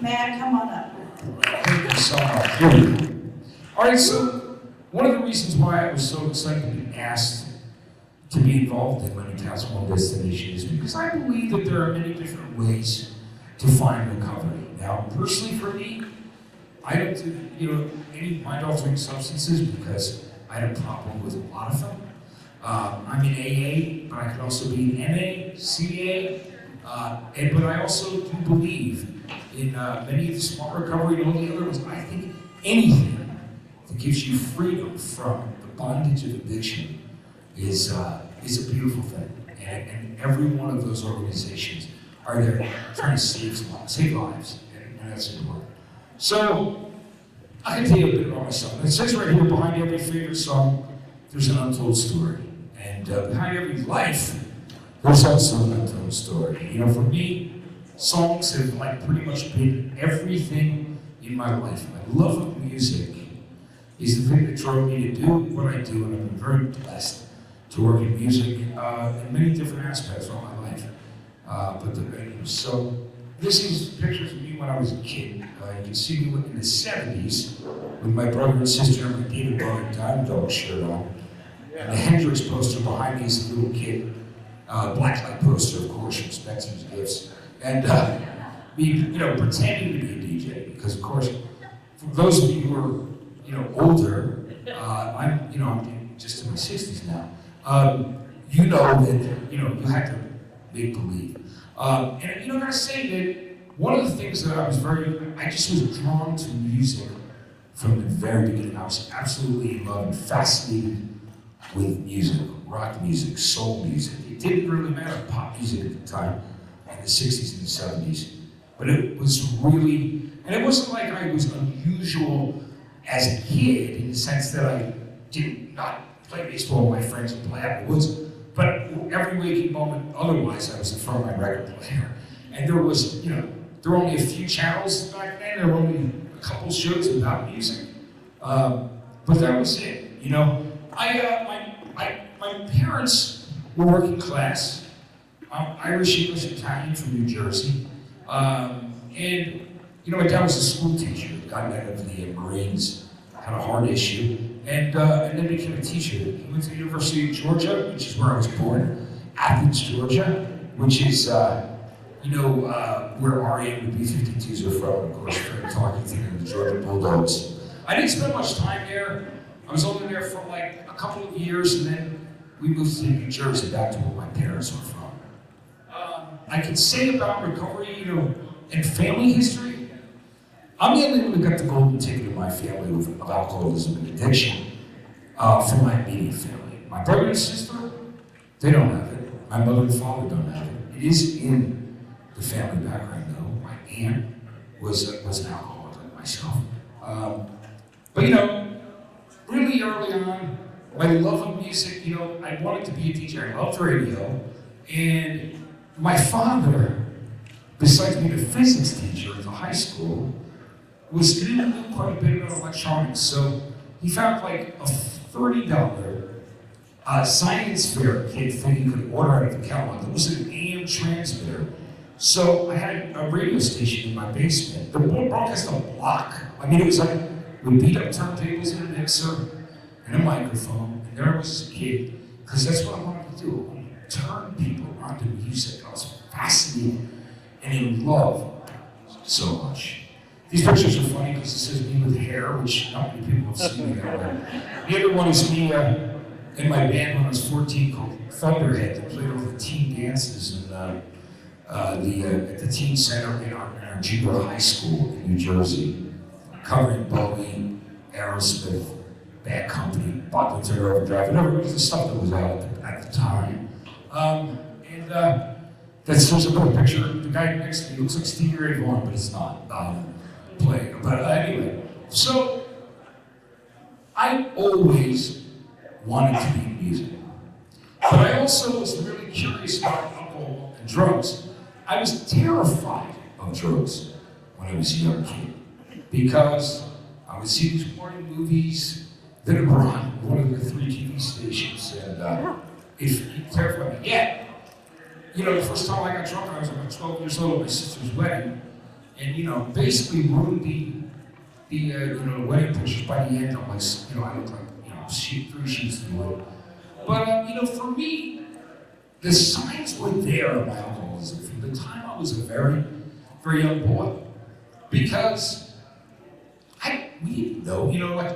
Matt, come on up. Thank you so much. All right, so one of the reasons why I was so excited to be asked to be involved in Living Counts One Destination is because I believe that there are many different ways to find recovery. Now, personally for me, I don't do any mind-altering substances because I had a problem with a lot of them. I'm in AA, but I could also be in MA, CA, but I also do believe in many of the smart recovery and all the other ones. I think anything that gives you freedom from the bondage of addiction is a beautiful thing. And every one of those organizations are there trying to save lives, and that's important. So, I can tell you a bit about myself. It says right here, behind every favorite song, there's an untold story. And behind every life, there's also an untold story. You know, for me, songs have pretty much been everything in my life. My love of music is the thing that drove me to do what I do, and I've been very blessed to work in music in many different aspects of my life. So this is pictures of me when I was a kid. You can see me in the 70s with my brother and sister and my David Bowie Diamond Dog shirt on. And the Hendrix poster behind me is a little kid. Blacklight poster, of course, from Spencer's Gifts. And me, pretending to be a DJ, because of course, for those of you who are, older, I'm just in my 60s now. You know that, you had to make believe. And I gotta say that one of the things that I just was drawn to music from the very beginning. I was absolutely in love and fascinated with music, rock music, soul music. It didn't really matter pop music at the time, in the 60s and the 70s. But it was really, and it wasn't like I was unusual as a kid in the sense that I did not play baseball with my friends and play out in the woods. But every waking moment, otherwise, I was in front of my record player. And there was, there were only a few channels back then. There were only a couple shows about music. But that was it, My parents were working class. I'm Irish, English, Italian from New Jersey. My dad was a school teacher, got out of the Marines, had a heart issue, and then became a teacher. He went to the University of Georgia, which is where I was born, Athens, Georgia, which is, where REM and B-52s are from, of course, for talking to the Georgia Bulldogs. I didn't spend much time there. I was only there for a couple of years, and then we moved to New Jersey, back to where my parents were from. I can say about recovery, and family history, I'm the only one who got the golden ticket in my family of alcoholism and addiction from my immediate family. My brother and sister, they don't have it. My mother and father don't have it. It is in the family background, though. My aunt was an alcoholic like myself. Really early on, my love of music, I wanted to be a DJ. I loved radio. And my father, besides being a physics teacher at the high school, knew quite a bit about electronics. So he found a $30 science fair kit thing you could order out of the catalog. It was an AM transmitter. So I had a radio station in my basement. The broadcast a block. It was we beat up turntables and a mixer and a microphone, and there I was as a kid, because that's what I wanted to do. I wanted to turn people onto music. I was fascinated and in love so much. These pictures are funny because it says me with hair, which not many people have seen me that way. The other one is me in my band when I was 14 called Thunderhead, that played all the teen dances at the teen center in our Jupiter High School in New Jersey, covering Bowie, Aerosmith, Bad Company, Bottom Turner Overdrive, and everybody, the stuff that was out at the time. There's another picture. The guy next to me looks like Stevie Ray Vaughan, but it's not playing. But anyway, so I always wanted to be in music. But I also was really curious about alcohol and drugs. I was terrified of drugs when I was a young kid, because I would see these morning movies that were on one of the 3 TV stations, and it terrified me. Yeah, the first time I got drunk, I was about 12 years old at my sister's wedding, and basically ruined the wedding pictures by the end. I looked like 3 sheets of wood. But for me, the signs were there of my alcoholism from the time I was a very, very young boy, because we didn't know,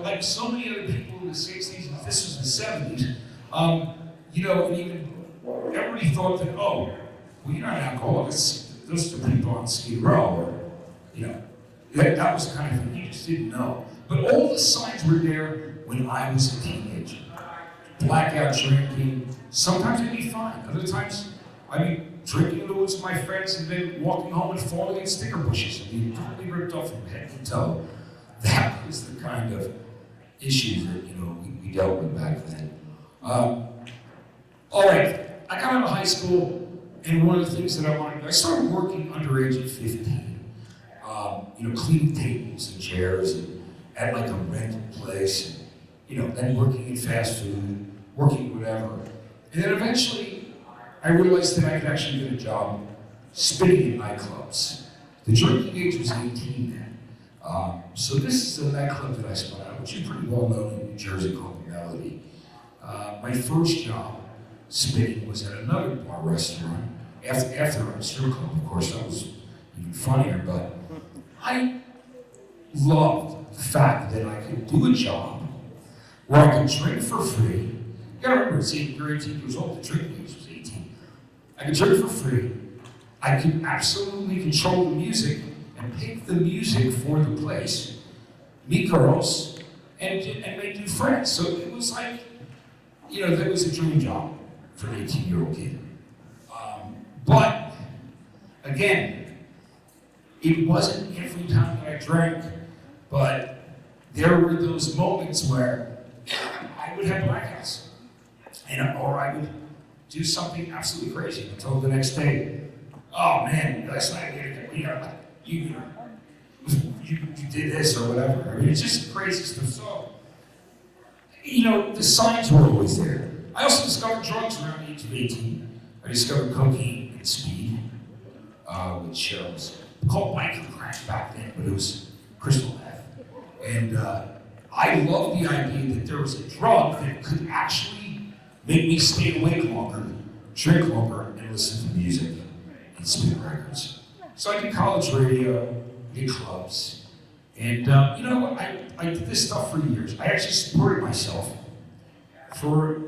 like so many other people in the 60s, and this was the 70s, and even everybody thought that, oh, well, you're not an alcoholic, those are the people on Skid Row, or, that was the kind of thing you just didn't know. But all the signs were there when I was a teenager. Blackout drinking, sometimes I'd be fine, other times I'd be drinking in the woods with my friends and then walking home and falling in sticker bushes and being totally ripped off from head to toe. That was the kind of issues that we dealt with back then. All right, I got out of high school, and one of the things that I started working underage at 15. Cleaning tables and chairs and at like a rental place, and then working in fast food, working whatever. And then eventually, I realized that I could actually get a job spinning in nightclubs. The drinking age was 18 then. So this is a nightclub that I spun out, which is pretty well known in New Jersey, called the Melody. My first job spinning was at another bar restaurant. After a strip club, of course, that was even funnier, but I loved the fact that I could do a job where I could drink for free. You gotta remember, you're 18 years old, the drinking age was 18. I could drink for free. I could absolutely control the music and pick the music for the place, meet girls, and make new friends. So it was like, that was a dream job for an 18-year-old kid. But, again, it wasn't every time that I drank, but there were those moments where I would have blackouts, or I would do something absolutely crazy until the next day. Oh man, last night you did this or whatever. I mean, it's just crazy stuff. So, the signs were always there. I also discovered drugs around the age of 18. I discovered cocaine and speed, which was called micro crack back then, but it was crystal meth. And I loved the idea that there was a drug that could actually make me stay awake longer, drink longer, and listen to music and spin records. So I did college radio, did clubs, and I did this stuff for years. I actually supported myself for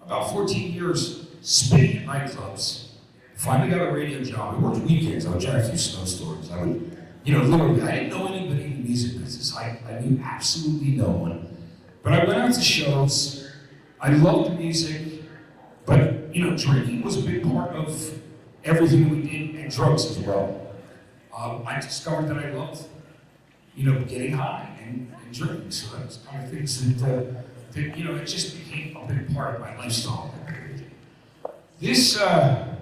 about 14 years spinning at nightclubs. Finally got a radio job. I worked weekends. I would drive through snowstorms. I would, literally, I didn't know anybody in the music business. I knew absolutely no one. But I went out to shows. I loved the music, but drinking was a big part of everything we did, and drugs as well. I discovered that I loved, getting high and drinking. So that was kind of things that it just became a big part of my lifestyle. This, I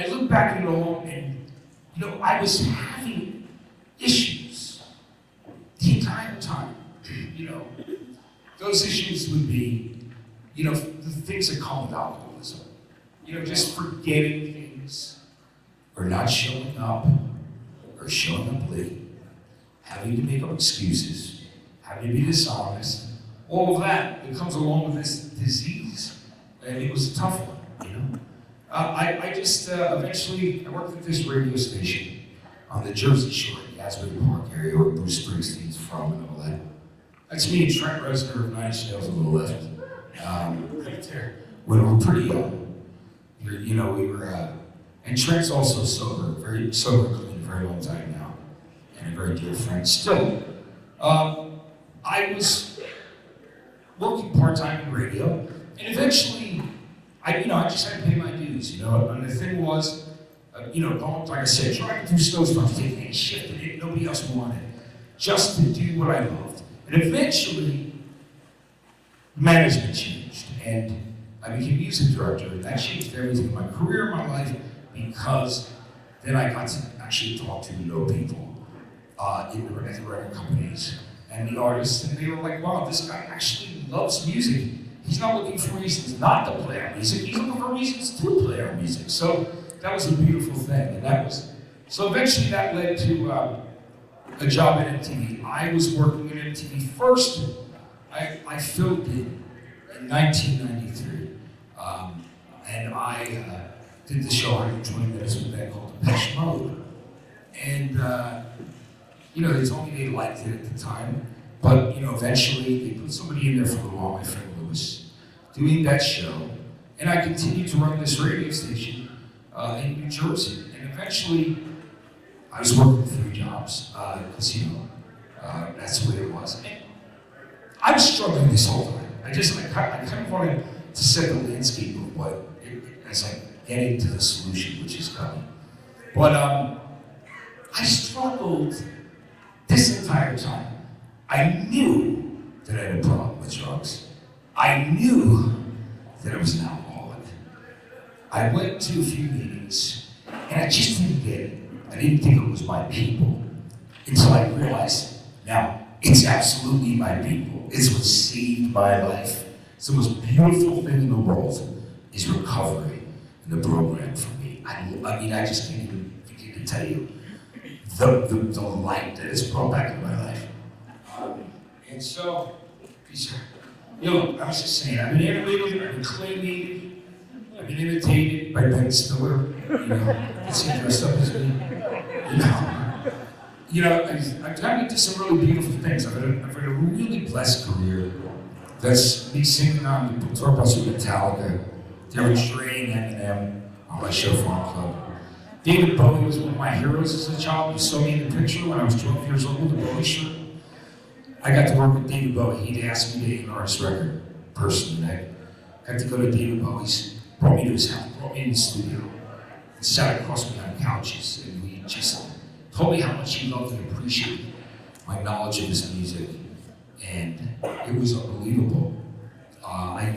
look back at it all, and I was having issues the entire time. Those issues would be, the things that come with alcoholism. Just forgetting things, or not showing up, or showing up late, having to make up excuses, having to be dishonest, all of that comes along with this disease. And it was a tough one, I just eventually, I worked at this radio station on the Jersey Shore, the Asbury Park area, where Bruce Springsteen's from and all that. That's me and Trent Reznor of 9 Inch Nails on the left. Right there. When we were pretty young. We were, and Trent's also sober, very sober, clean, a very long time now, and a very dear friend still. I was working part-time in radio, and eventually, I just had to pay my dues, and the thing was, going, like I said, trying to do snowstorms, taking a shift that nobody else wanted, just to do what I loved. And eventually, management changed, and I became music director, and that changed everything in my career, my life, because then I got to actually talk to people at the record companies and the artists, and they were like, wow, this guy actually loves music. He's not looking for reasons not to play our music, he's looking for reasons to play our music. So that was a beautiful thing, and that was So eventually that led to a job at MTV. I was working at MTV first. I filmed it in 1993. And I did the show 120 Minutes with that called Depeche Mode. And, they told me they liked it at the time. But, eventually they put somebody in there for a while, my friend Lewis, doing that show. And I continued to run this radio station in New Jersey. And eventually, I was working 3 jobs, because, that's the way it was. And I was struggling this whole time. I kind of wanted to set the landscape of what, as I get into the solution, which is coming. But I struggled this entire time. I knew that I had a problem with drugs. I knew that I was an alcoholic. I went to a few meetings, and I just didn't get it. I didn't think it was my people until I realized, now, it's absolutely my people. It's what saved my life. It's the most beautiful thing in the world is recovery and the program for me. I just can't even begin to tell you the light that it's brought back into my life. And so, I was just saying, I've been animated, I've been claiming, I've been imitated by Ben Stiller, it's dressed up as me. I've gotten into some really beautiful things. I've had a really blessed career. That's me singing on the tour bus with Metallica, Derek String, Eminem, on my show Farm Club. David Bowie was one of my heroes as a child. You saw me in the picture when I was 12 years old, the Bowie shirt. I got to work with David Bowie. He'd asked me to A&R his record personally. I got to go to David Bowie's, brought me to his house, brought me in the studio, and sat across me on couches, and we just told me how much he loved and appreciated my knowledge of his music, and it was unbelievable. I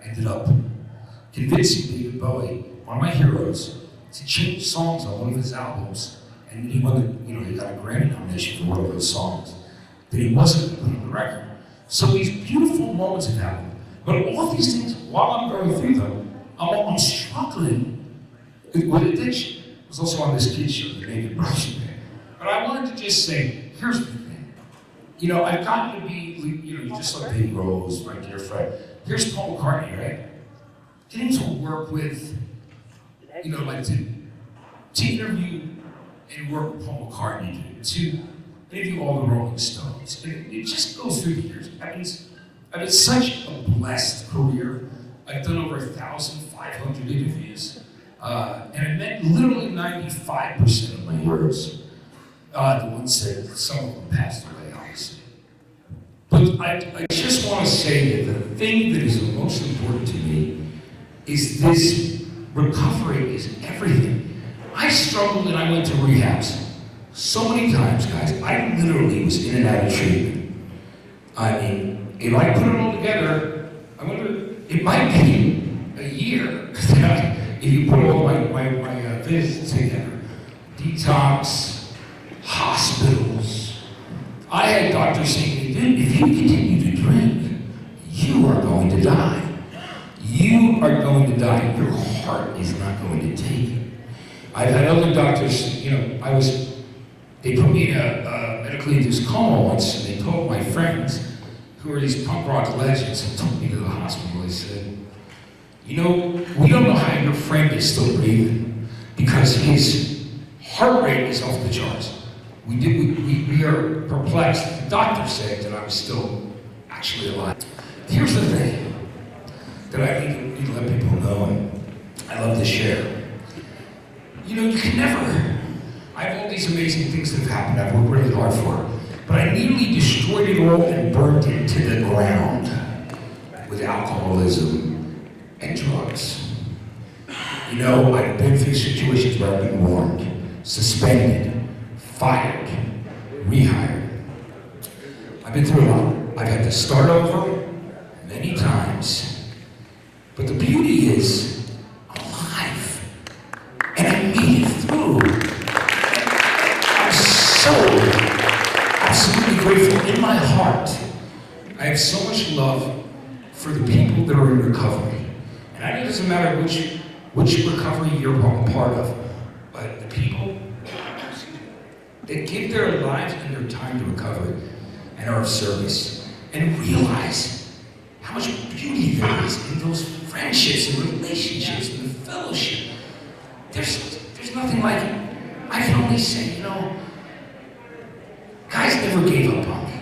ended up convincing David Bowie, one of my heroes, to change songs on one of his albums, and he won he got a Grammy nomination for one of those songs, but he wasn't putting the record. So these beautiful moments have happened, but all these things, while I'm going through them, I'm struggling with addiction. I was also on this kid's show, the Naked Brothers Band. But I wanted to just say, here's the thing. I've gotten to be, just like Dave Rose, my dear friend. Here's Paul McCartney, right? Getting to work with, to interview and work with Paul McCartney, to interview all the Rolling Stones. And it just goes through the years. I've had such a blessed career. I've done over 1,500 interviews. And I met literally 95% of my heroes. The ones that some of them passed away, obviously. But I just want to say that the thing that is the most important to me is this recovery is everything. I struggled and I went to rehabs so many times, guys. I literally was in and out of treatment. If I put it all together, it might be a year. If you put all my visits together, detox, hospitals. I had doctors saying, dude, if you continue to drink, you are going to die. You are going to die. Your heart is not going to take it. I've had other doctors, they put me in a medically induced coma once, and they told my friends, who are these punk rock legends, and took me to the hospital. They said, we don't know how your friend is still breathing because his heart rate is off the charts. We are perplexed. The doctor said that I was still actually alive. Here's the thing that I need to let people know, and I love to share. You can never. I have all these amazing things that have happened. I've worked really hard for it. But I nearly destroyed it all and burned it to the ground with alcoholism and drugs. I've been through situations where I've been warned, suspended, fired, rehired. I've been through a lot. I've had to start over many times. But the beauty is, I'm alive. And I made it through. I'm so absolutely grateful in my heart. I have so much love for the people that are in recovery. And I know it doesn't matter which recovery you're a part of, but the people that give their lives and their time to recovery and are of service and realize how much beauty there is in those friendships and relationships and the fellowship. There's nothing like it. I can only say, guys never gave up on me,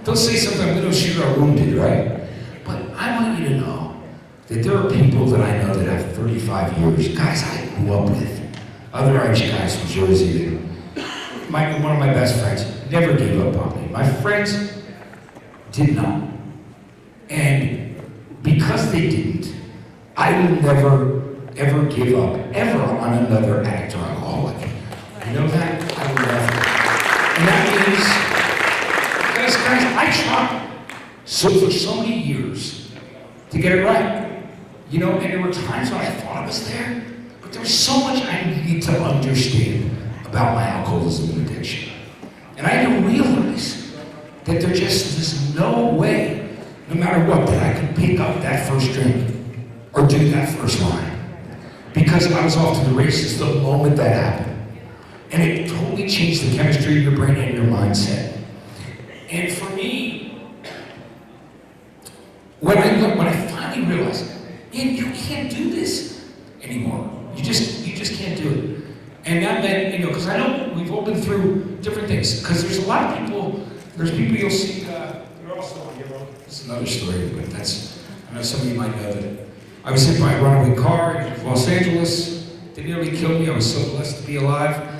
They'll say sometimes we don't shoot our wounded, right? But I want you to know that there are people that I know that have 35 years, guys I grew up with, other Irish guys from Jersey, one of my best friends, never gave up on me. My friends did not. And because they didn't, I will never, ever give up, ever on another addict or alcoholic. You know that? I will never. And that means, guys, I tried for so many years to get it right. And there were times when I thought I was there, but there was so much I needed to understand about my alcoholism and addiction. And I had to realize that there just is no way, no matter what, that I could pick up that first drink or do that first line. Because I was off to the races the moment that happened. And it totally changed the chemistry of your brain and your mindset. And for me, when I finally realized, man, you can't do this anymore. You just can't do it. And that meant, because I know we've all been through different things. Because there's a lot of people, there's people you'll see, they're also on yellow. It's another story, but I know some of you might know that I was hit by a runaway car in Los Angeles. They nearly killed me. I was so blessed to be alive.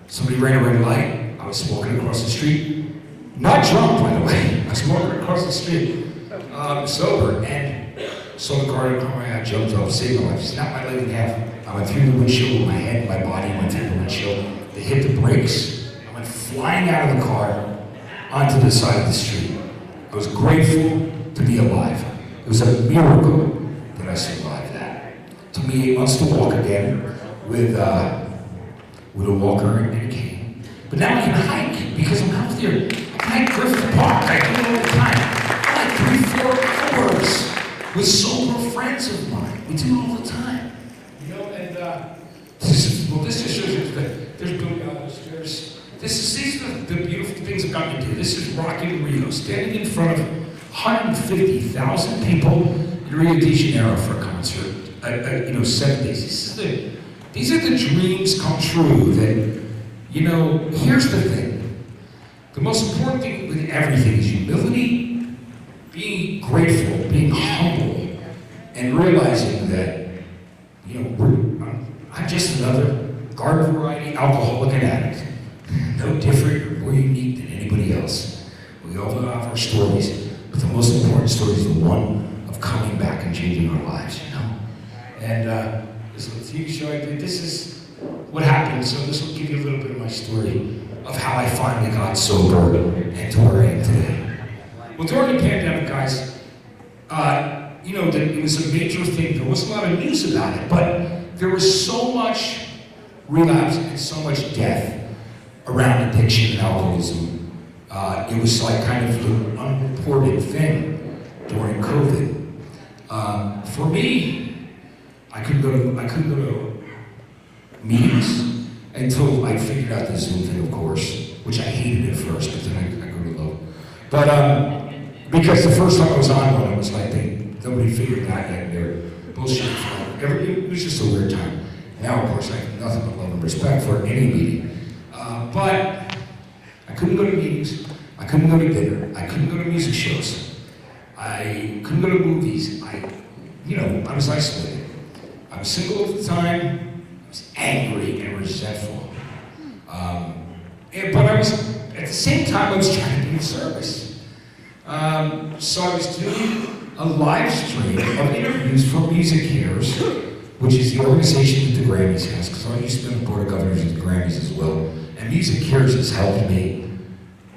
Somebody ran a red light. I was walking across the street. Not drunk, by the way. I was walking across the street, sober, and saw the car come right out, jumped off, saved my life, snapped my leg in half. I went through the windshield with my head, my body went through the windshield. They hit the brakes. I went flying out of the car onto the side of the street. I was grateful to be alive. It was a miracle that I survived that. It took me 8 months to walk again with a walker and a cane. But now I can hike because I'm healthier. I can hike Griffith Park. I do it all the time. I like 3-4 hours with sober friends of mine. We do it all the time. This just shows you that there's building others. These are the beautiful things I've gotten to do. This is Rocky in Rio, standing in front of 150,000 people in Rio de Janeiro for a concert. 7 days. These are the dreams come true. That here's the thing. The most important thing with everything is humility, being grateful, being humble, and realizing that I'm just another garden variety alcoholic and addict. No different or more unique than anybody else. We all have our stories, but the most important story is the one of coming back and changing our lives, And this little TV show I did, this is what happened. So this will give you a little bit of my story of how I finally got sober and to where I am today. Well, during the pandemic, guys, it was a major thing. There wasn't a lot of news about it, but there was so much relapse and so much death around addiction and alcoholism. It was like kind of an unreported thing during COVID. For me, I couldn't go to meetings until I figured out the Zoom thing, of course, which I hated at first, but then I grew to love. But because the first time I was on one, it was like nobody figured it out yet. They were bullshit. It was just a weird time. Now, of course, I have nothing but love and respect for any meeting. But I couldn't go to meetings. I couldn't go to dinner. I couldn't go to music shows. I couldn't go to movies. I was isolated. I was single at the time. I was angry and resentful. But I was, at the same time, I was trying to be of service. So I was doing a live stream of interviews from Music Cares, which is the organization that the Grammys has, because I used to be on the board of governors of the Grammys as well. And Music Cares has helped me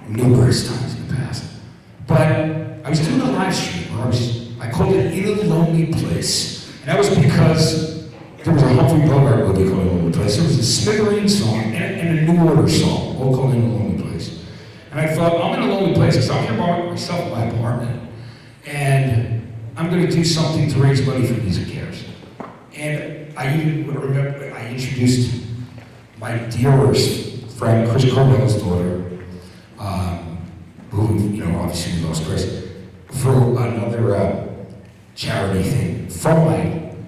numerous times in the past. But I was doing a live stream where I called it In a Lonely Place. And that was because there was a Humphrey Bogart movie called In a Lonely Place. There was a Smithereen song and a New Order song, all called In a Lonely Place. And I thought, I'm in a lonely place because I'm here by myself in my apartment. And I'm going to do something to raise money for Music Cares. And I even remember I introduced my dearest friend, Chris Cornell's daughter, who, obviously we lost Chris, for another charity thing from my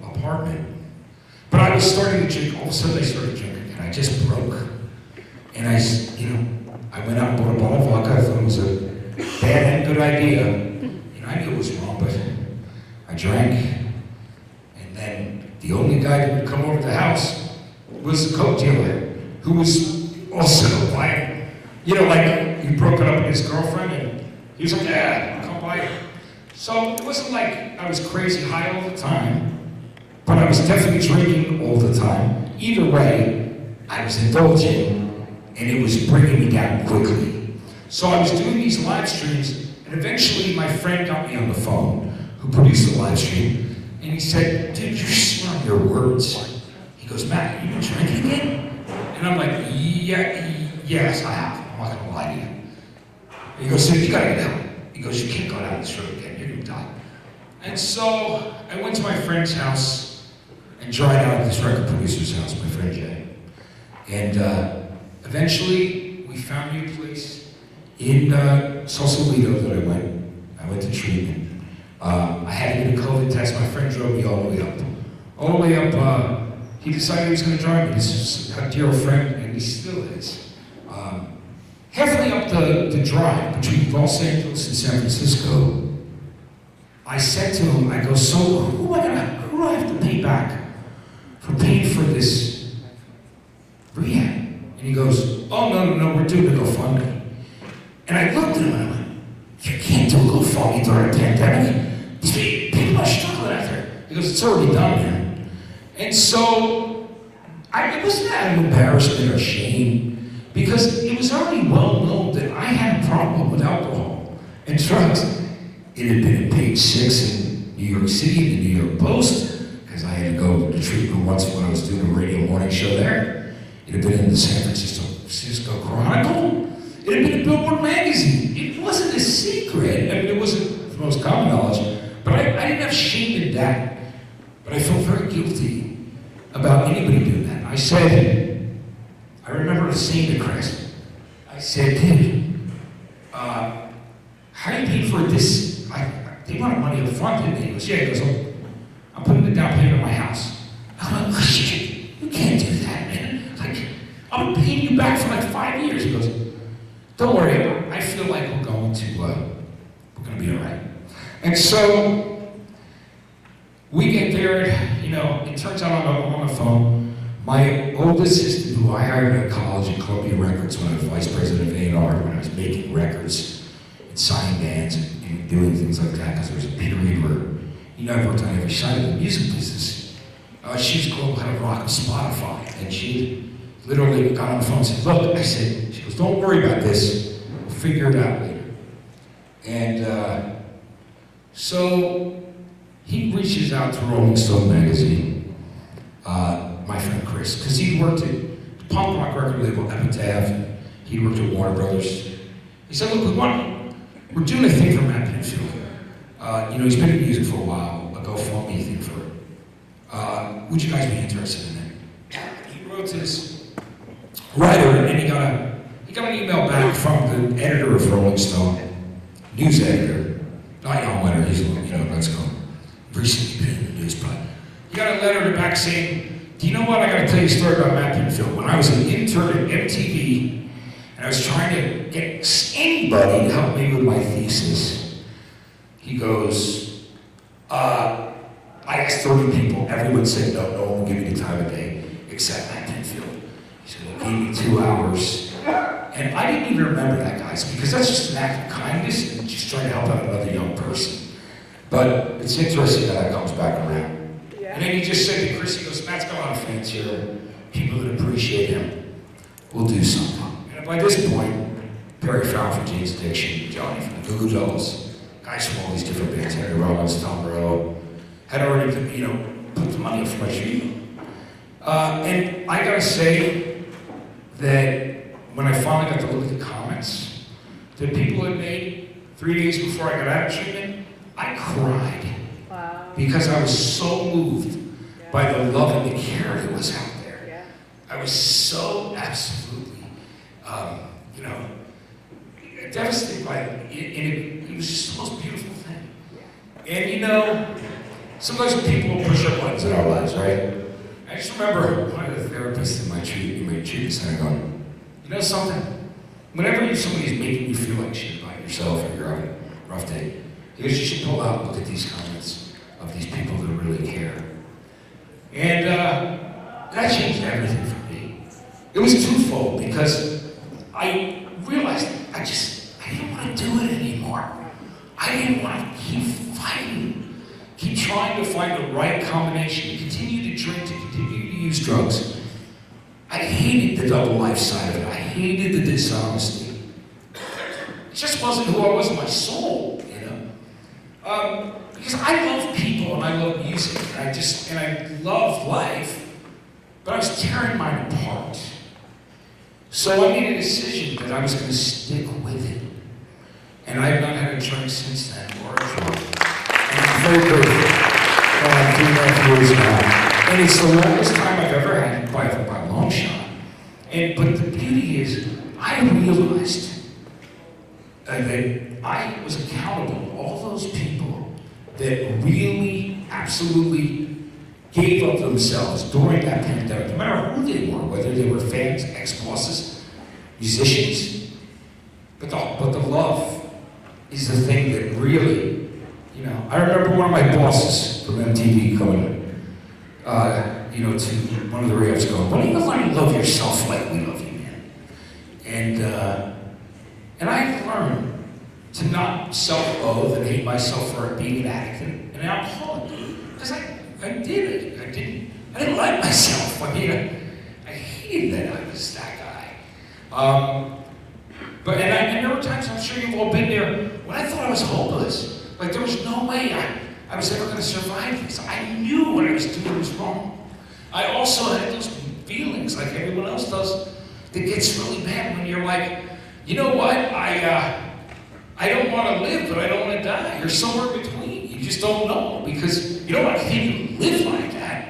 apartment. But I was starting to drink, all of a sudden I started drinking, and I just broke. And I went out and bought a bottle of vodka. I thought it was a bad and good idea. I knew it was wrong, but I drank. And then the only guy that would come over to the house was the coke dealer, who was also like, he broke it up with his girlfriend, and he was like, yeah, come by. So it wasn't like I was crazy high all the time, but I was definitely drinking all the time. Either way, I was indulging, and it was bringing me down quickly. So I was doing these live streams, and eventually my friend got me on the phone, who produced the live stream, and he said, dude, you're slurring your words. He goes, Matt, you been drinking again? And I'm like, yes, I have. I'm not gonna lie to you. He goes, dude, you gotta get out. He goes, you can't go down this road again, you're gonna die. And so I went to my friend's house and dried out at this record producer's house, my friend Jay. And eventually we found me a place in Sausalito that I went to treatment. I had to get a COVID test. My friend drove me all the way up. All the way up, he decided he was going to drive me. This is a dear friend, and he still is. Halfway up the drive between Los Angeles and San Francisco, I said to him, I go, so who do I have to pay back for paying for this rehab? And he goes, oh, no, we're doing a GoFundMe. And I looked at him and I went, you can't do a GoFundMe during a pandemic. People are struggling out there. He goes, it's already done, man. And so, it wasn't out of embarrassment or shame, because it was already well known that I had a problem with alcohol and drugs. It had been in page 6 in New York City, in the New York Post, because I had to go to treatment once when I was doing a radio morning show there. It had been in the San Francisco Chronicle. It had been in Billboard magazine. It wasn't a secret. I mean, it wasn't the most common knowledge, but I didn't have shame in that. But I felt very guilty about anybody doing that. I remember saying to Chris, I said, dude, how are you paying for this? They wanted money up front, didn't they? He goes, yeah. He goes, I'm putting the down payment on my house. I'm like, you can't do that, man. Like, I'm paying you back for like 5 years. He goes, don't worry, I feel like we're going to be all right. And so we get there, it turns out I'm on the phone. My old assistant, who I hired at college at Columbia Records when I was vice president of A&R, when I was making records and signing bands and doing things like that, because there was a period where, I worked on every side of the music business. She was global head of rock of Spotify, and she literally got on the phone and said, look, she goes, don't worry about this, we'll figure it out later. And so he reaches out to Rolling Stone magazine, my friend Chris, because he'd worked at the punk rock record label Epitaph, he worked at Warner Brothers. He said, look, we're doing a thing for Matt Pinfield. He's been in music for a while, a GoFundMe thing for it. Would you guys be interested in it? He wrote to this writer, and he got an email back from the editor of Rolling Stone, news editor, not Jan Wenner, he's let's go. Recently been in the news, but he got a letter back saying, do you know what, I gotta tell you a story about Matt Pinfield. When I was an intern at MTV, and I was trying to get anybody to help me with my thesis, he goes, I asked 30 people, everyone said no one will give me the time of day, except Matt Pinfield. He said, well, gave me 2 hours. And I didn't even remember that, guys, because that's just an act of kindness and just trying to help out another young person. But it's interesting that comes back around. Yeah. And then he just said to Chris, he goes, Matt's got a lot of fans here, people that appreciate him. We'll do something. And by this point, Perry Farrell from Jane's Addiction, Johnny from the Goo Goo Dolls, guys from all these different bands, Henry Rollins, Tom Morello, had already, put the money up for my treatment. And I gotta say that when I finally got to look at the comments that people had made 3 days before I got out of treatment, I cried. Wow. Because I was so moved by the love and the care that was out there. Yeah. I was so absolutely, you know, devastated by it. It was just the most beautiful thing. And you know, sometimes people will push our buttons in our lives, right? I just remember one of the therapists in my treatment center going, you know something? Whenever somebody's making you feel like shit about yourself or you're having a rough day, he goes, you should pull out and look at these comments of these people that really care. And that changed everything for me. It was twofold because I realized I didn't want to do it anymore. I didn't want to keep fighting, keep trying to find the right combination, to continue to drink, to continue to use drugs. I hated the double life side of it. I hated the dishonesty. It just wasn't who I was in my soul, you know? Because I love people and I love music and I love life, but I was tearing mine apart. So I made a decision that I was going to stick with it. And I have not had a drink since then, or a drug. And I'm very grateful. 2.5 years now. And it's the longest time I've ever had by a long shot. But the beauty is, I realized that I was accountable to all those people that really, absolutely gave up themselves during that pandemic, no matter who they were, whether they were fans, ex-bosses, musicians. But the love is the thing that really, you know, I remember one of my bosses from MTV coming, you know, to one of the rehabs going, "When are you gonna learn to love yourself like we love you, man?" And I had learned to not self-loathe and hate myself for being an addict and an alcoholic, because I didn't like myself. I mean, I hated that I was that guy. But there were times, I'm sure you've all been there, when I thought I was hopeless. Like there was no way I was ever going to survive this. I knew what I was doing was wrong. I also had those feelings, like everyone else does, that gets really bad when you're like, you know what, I don't want to live, but I don't want to die. You're somewhere between. You just don't know, because you don't want to continue to live like that.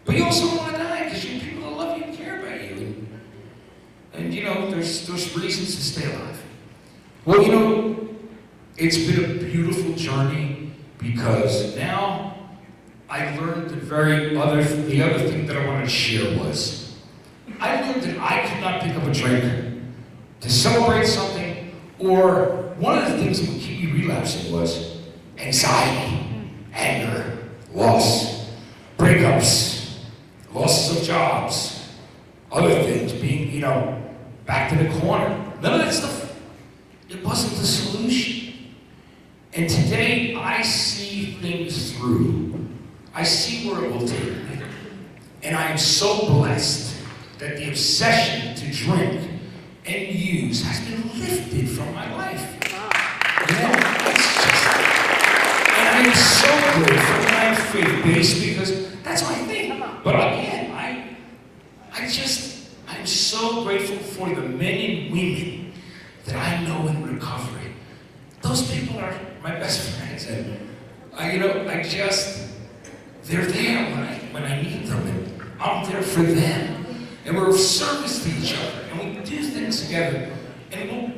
But you also don't want to die, because you have people that love you and care about you. And you know, there's reasons to stay alive. Well, you know, it's been a beautiful journey, because now I learned the other thing that I wanted to share was, I learned that I could not pick up a drink to celebrate something, or one of the things that would keep me relapsing was anxiety, anger, loss, breakups, losses of jobs, other things, being, you know, back to the corner. None of that stuff, it wasn't the solution. And today, I see things through. I see where it will take me. And I am so blessed that the obsession to drink and use has been lifted from my life. You know, and I am so grateful that I am faith-based, because that's my thing. But again, I'm so grateful for the men and women that I know in recovery. Those people are my best friends, and they're there when I need them, and I'm there for them, and we're of service to each other, and we do things together, and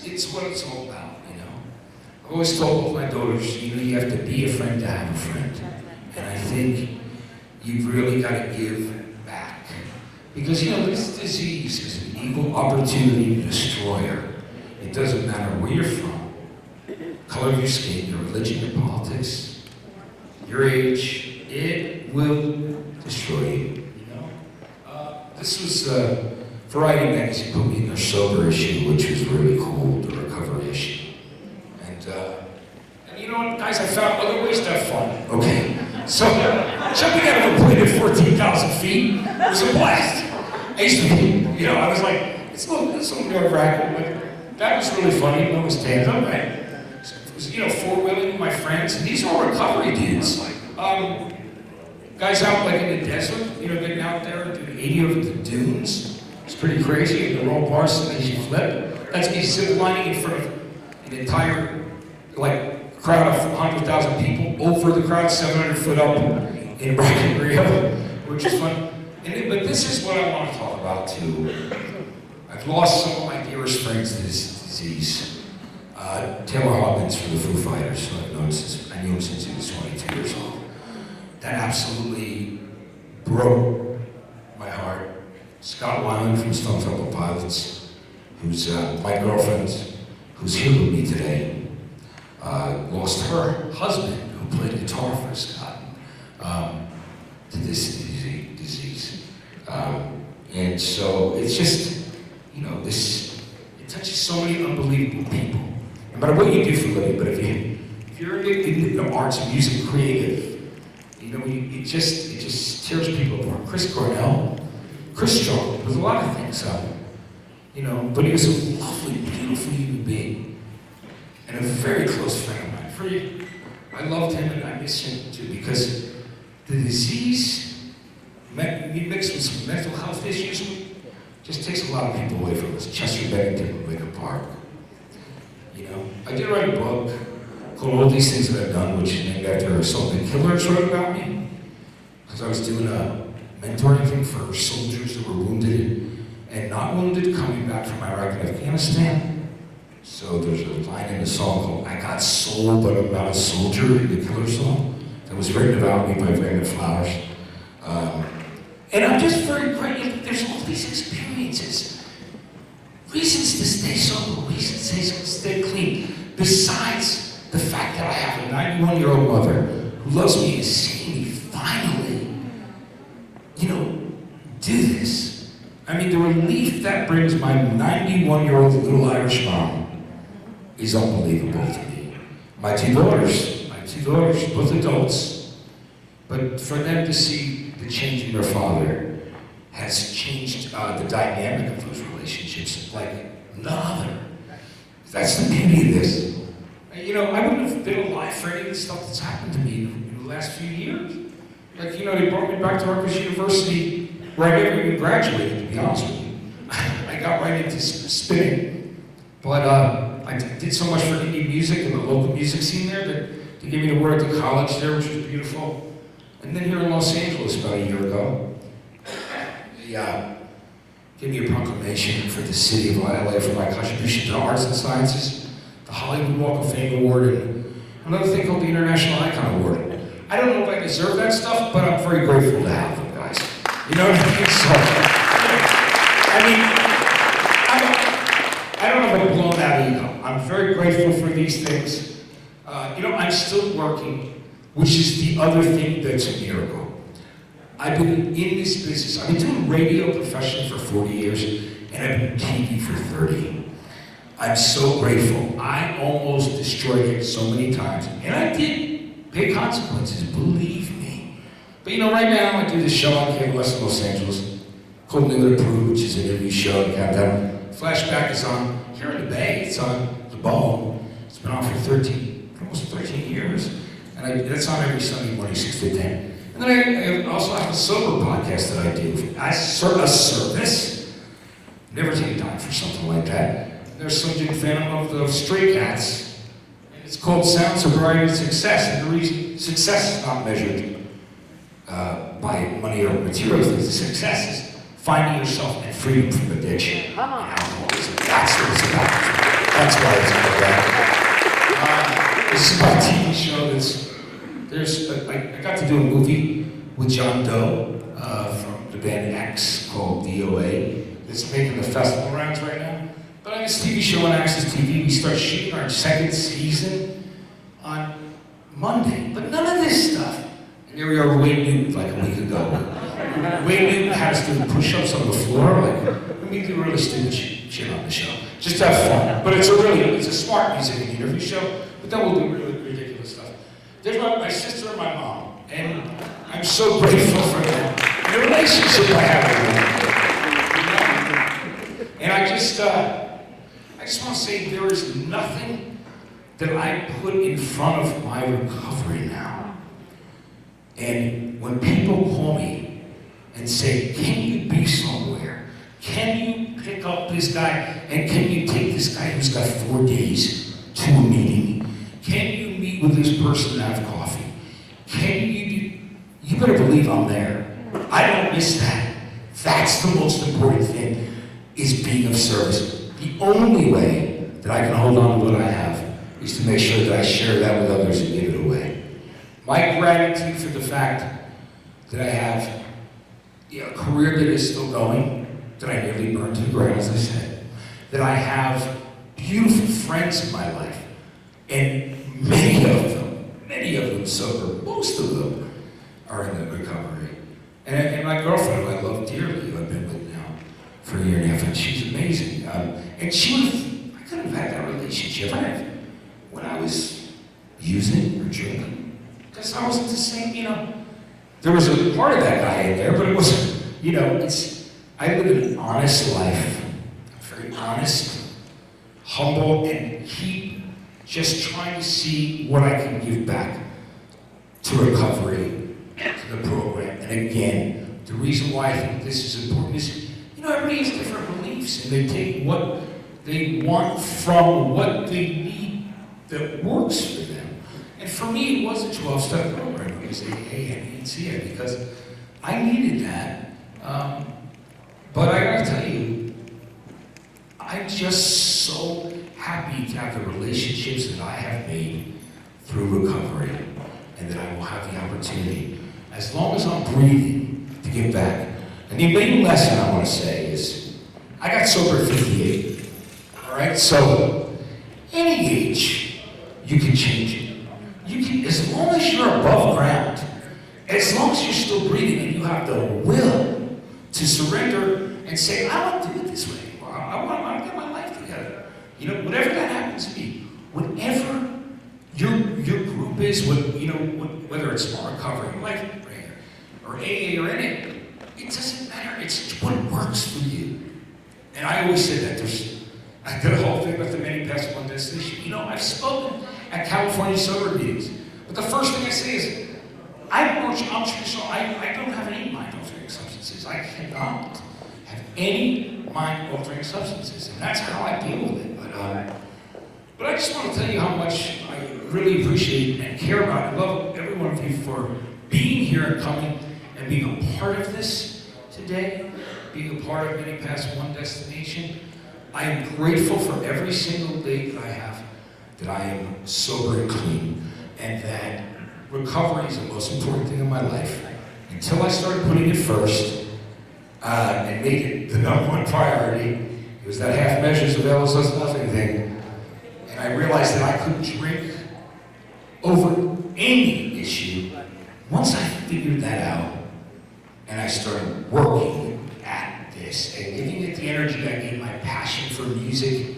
it's what it's all about, you know. I've always told my daughters, you know, you have to be a friend to have a friend, and I think you've really got to give back, because you know this disease is an equal opportunity destroyer. It doesn't matter where you're from, color of your skin, your religion, your politics, your age, it will destroy you, you know? This was Variety magazine put me in their sober issue, which was really cool, the recovery issue. And you know what, guys, I found other ways to have fun, okay? So, jumping out of a plane at 14,000 feet was a blast. I used to be, you know, I was like, it's a little nerve-wracking, but that was really funny. It was tandem, right? So it was, you know, four-wheeling with my friends. And these are all recovery dudes. Guys out like in the desert, you know, getting out there and doing 80 over the dunes. It's pretty crazy. The roll bars that you flip. That's me ziplining in front of an entire, like, crowd of 100,000 people over the crowd, 700 foot up in Rock in Rio, which is fun. And But this is what I want to talk about too. I've lost some of my dearest friends to this disease. Taylor Hawkins from the Foo Fighters, who I knew him since he was 22 years old. That absolutely broke my heart. Scott Weiland from Stone Temple Pilots, who's my girlfriend, who's here with me today, lost her husband, who played guitar for Scott, to this disease. And so it's just, you know, it touches so many unbelievable people. No matter what you do for a living, but if you're in the arts and music, creative, you know, it just tears people apart. Chris Cornell, Chris struggled with a lot of things, you know, but he was a lovely, beautiful human being and a very close friend of mine. I loved him and I miss him too, because the disease mixed with some mental health issues just takes a lot of people away from us. Chester Bennington, Lincoln Park. You know, I did write a book called All These Things That I've Done, which is named after something killers wrote about me. Because I was doing a mentoring thing for soldiers that were wounded and not wounded coming back from Iraq and Afghanistan. So there's a line in the song called I Got Soul, But I'm Not a Soldier, the Killer song, that was written about me by Raymond Flowers. And I'm just very grateful that there's all these experiences. Reasons to stay sober, reasons to stay clean. Besides the fact that I have a 91-year-old mother who loves me and is seeing me finally, you know, do this. I mean, the relief that brings my 91-year-old little Irish mom is unbelievable to me. My two daughters, both adults, but for them to see the change in their father has changed the dynamic of those relationships like none other. That's the beauty of this. You know, I wouldn't have been alive for any of the stuff that's happened to me in the last few years. Like, you know, they brought me back to Rutgers University where I never even graduated, to be honest with you. I got right into spinning. But I did so much for indie music and the local music scene there that they gave me to work at the college there, which was beautiful. And then here in Los Angeles about a year ago, they gave me a proclamation for the city of LA for my contribution to the arts and sciences, the Hollywood Walk of Fame Award, and another thing called the International Icon Award. I don't know if I deserve that stuff, but I'm very grateful to have them, guys. You know what I mean? So, I don't have a blown out ego. I'm very grateful for these things. You know, I'm still working, which is the other thing that's a miracle. I've been in this business. I've been doing radio professionally for 40 years, and I've been TV for 30. I'm so grateful. I almost destroyed it so many times, and I did pay consequences, believe me. But you know, right now I do this show on KLS in Los Angeles called New to Prove, which is an interview show in Countdown. Flashback is on here in the Bay. It's on the Ball. It's been on for almost 13 years. And that's on every Sunday morning, 6 to 10. And then I also have a sober podcast that I do. I serve a service. Never take a dime for something like that. There's some big fan of the Stray Cats. And it's called Sound, Sobriety, and Success. And the reason success is not measured by money or material things. The success is finding yourself and freedom from addiction. And alcoholism. That's what it's about. That's why it's about that. This is my TV show I got to do a movie with John Doe from the band X called DOA. It's making the festival rounds right now. But on this TV show on Access TV, we start shooting our second season on Monday. But none of this stuff. And here we are, Wayne Newton, like a week ago. Wayne Newton had us do push-ups on the floor. Like, let me do really stupid shit on the show. Just to have fun. But it's a smart music and interview show. But then we'll do really ridiculous stuff. There's my sister and my mom, and I'm so grateful for them. The relationship I have with them. You know? And I just want to say there is nothing that I put in front of my recovery now. And when people call me and say, can you be somewhere? Can you pick up this guy? And can you take this guy who's got 4 days to a meeting? Can you meet with this person and have coffee? You better believe I'm there. I don't miss that. That's the most important thing, is being of service. The only way that I can hold on to what I have is to make sure that I share that with others and give it away. My gratitude for the fact that I have a career that is still going, that I nearly burned to the ground, as I said, that I have beautiful friends in my life, and many of them sober, most of them are in the recovery. And my girlfriend, who I love dearly, who I've been with now for a year and a half, and she's amazing. And I could have had that relationship when I was using or drinking, because I wasn't the same, There was a part of that guy in there, but it wasn't, I live an honest life. I'm very honest, humble, and keep just trying to see what I can give back to recovery, to the program. And again, the reason why I think this is important is, everybody has different beliefs, and they take what they want from what they need that works for them. And for me, it was a 12-step program. You say, hey, I didn't see it because I needed that. But I gotta tell you, I'm just so happy to have the relationships that I have made through recovery, and that I will have the opportunity, as long as I'm breathing, to give back. And the main lesson I want to say is, I got sober at 58. All right, so any age, you can change it. You can, as long as you're above ground, as long as you're still breathing and you have the will to surrender and say, I want to do it this way. I want to get my life together. Whatever that happens to be, whatever your group is, whether it's small recovery, life or AA or NA, it doesn't matter. It's what works for you. And I always say that I did a whole thing with the many past one destination. I've spoken at California sober meetings, but the first thing I say is, I don't have any mind-altering substances. I cannot have any mind-altering substances, and that's how I deal with it. But I just want to tell you how much I really appreciate and care about and love every one of you for being here and coming and being a part of this today, being a part of Many Past One Destination. I am grateful for every single day that I have, that I am sober and clean, and that recovery is the most important thing in my life. Until I started putting it first and made it the #1 priority, it was that half measures avail us nothing thing. And I realized that I could drink over any issue. Once I figured that out, and I started working at this and giving it the energy I gave my passion for music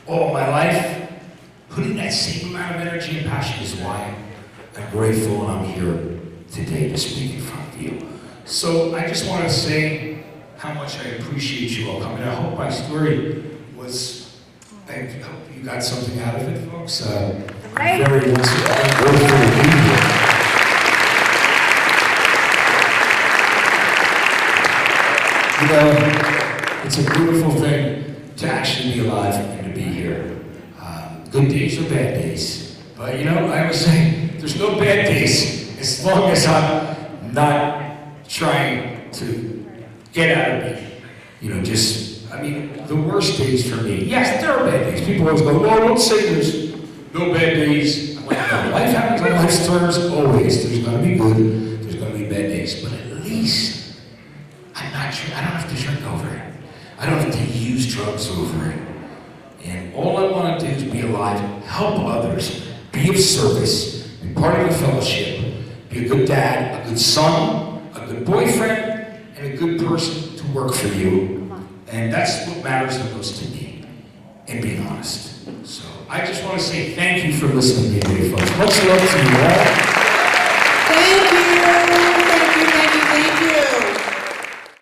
all my life, putting that same amount of energy and passion is why I'm grateful and I'm here today to speak in front of you. So I just want to say how much I appreciate you all coming. I hope my story I hope you got something out of it, folks. I'm very grateful to be here. It's a beautiful thing to actually be alive and to be here. Good days or bad days. But I always say, there's no bad days as long as I'm not trying to get out of it. The worst days for me, yes, there are bad days. People always go, well, don't say there's no bad days. I'm like, no, life happens on life's terms always. There's going to be good, there's going to be bad days. But at least, I don't have to drink over it. I don't have to use drugs over it. And all I want to do is be alive, help others, be of service, be part of the fellowship, be a good dad, a good son, a good boyfriend, and a good person to work for you. And that's what matters the most to me, and being honest. So I just want to say thank you for listening to me today, folks. Much love to you all.